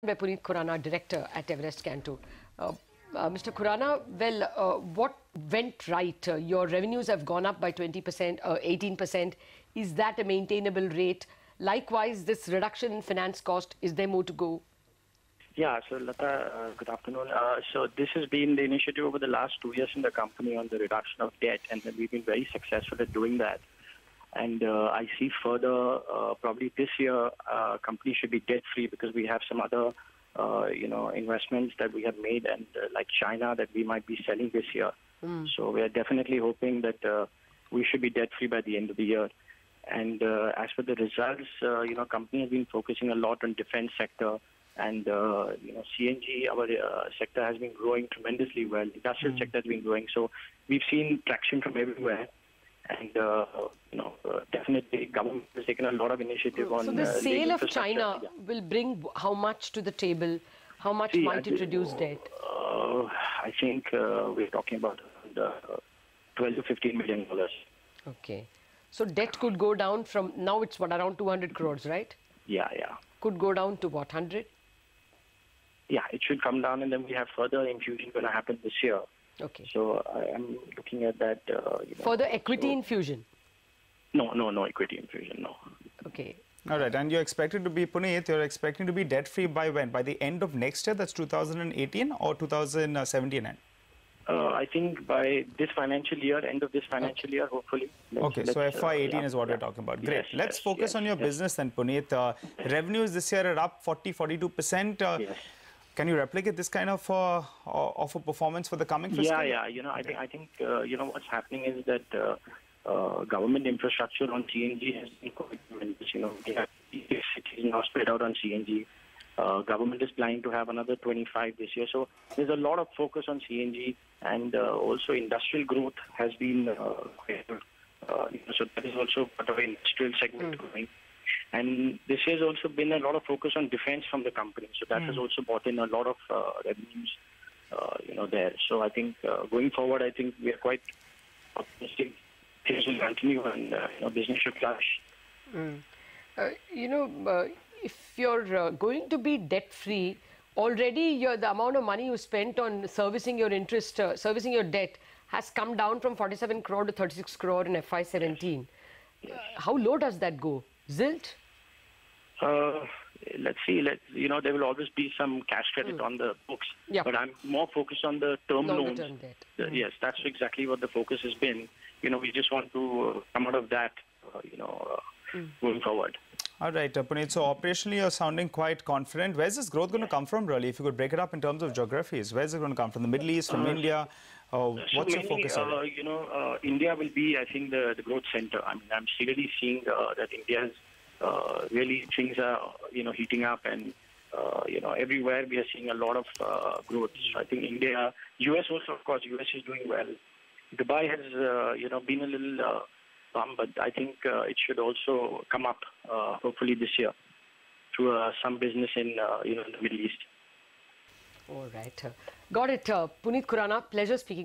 By Puneet Khurana, director at Everest Kanto. Mr. Khurana, well, what went right? Your revenues have gone up by 20%, 18%. Is that a maintainable rate? Likewise, this reduction in finance cost, is there more to go? Yeah, so Lata, good afternoon. So this has been the initiative over the last 2 years in the company on the reduction of debt, and we've been very successful at doing that. And I see further, probably this year, company should be debt-free because we have some other, investments that we have made, and like China that we might be selling this year. So we are definitely hoping that we should be debt-free by the end of the year. And as for the results, company has been focusing a lot on defense sector. And, CNG, our sector has been growing tremendously well. Industrial sector has been growing. So we've seen traction from everywhere. And, definitely government has taken a lot of initiative on... So the sale of China will bring how much to the table? How much might it reduce debt? I think we're talking about $12 to $15 million. Okay. So debt could go down from, now it's what, around 200 crores, right? Yeah. Could go down to what, 100? Yeah, it should come down, and then we have further infusion going to happen this year. Okay. So I am looking at that. Further equity infusion? No equity infusion, no. Okay. All right, and you're expected to be, Puneet, you're expecting to be debt-free by when? By the end of next year, that's 2018 or 2017? I think by this financial year, end of this financial year, hopefully. So FY18 is what we're talking about. Great. Let's focus on your business then, Puneet. Revenues this year are up 42%. Yes. Can you replicate this kind of a performance for the coming fiscal year? Yeah. I think what's happening is that government infrastructure on CNG has been quite tremendous. We have cities now spread out on CNG. Government is planning to have another 25 this year. So there's a lot of focus on CNG, and also industrial growth has been quite good. So that is also part of an industrial segment going. And this year has also been a lot of focus on defense from the company. So that has also brought in a lot of revenues, there. So I think going forward, I think we are quite optimistic. Things will continue, and business should flourish. If you're going to be debt-free, already the amount of money you spent on servicing your interest, servicing your debt has come down from 47 crore to 36 crore in FY17. How low does that go? Zilt? Let's see. There will always be some cash credit on the books. Yeah. But I'm more focused on the term loans. Debt. Yes, that's exactly what the focus has been. We just want to come out of that, going forward. All right, Puneet, so operationally you're sounding quite confident. Where's this growth going to come from, really? If you could break it up in terms of geographies, where's it going to come from? The Middle East, from India? What's your focus on? India will be, I think, the growth center. I mean, I'm really seeing that India's really things are, heating up, and, everywhere we are seeing a lot of growth. So I think India, US also, of course, US is doing well. Dubai has, been a little... but I think it should also come up, hopefully this year, through some business in, in the Middle East. All right. Got it. Puneet Khurana, pleasure speaking.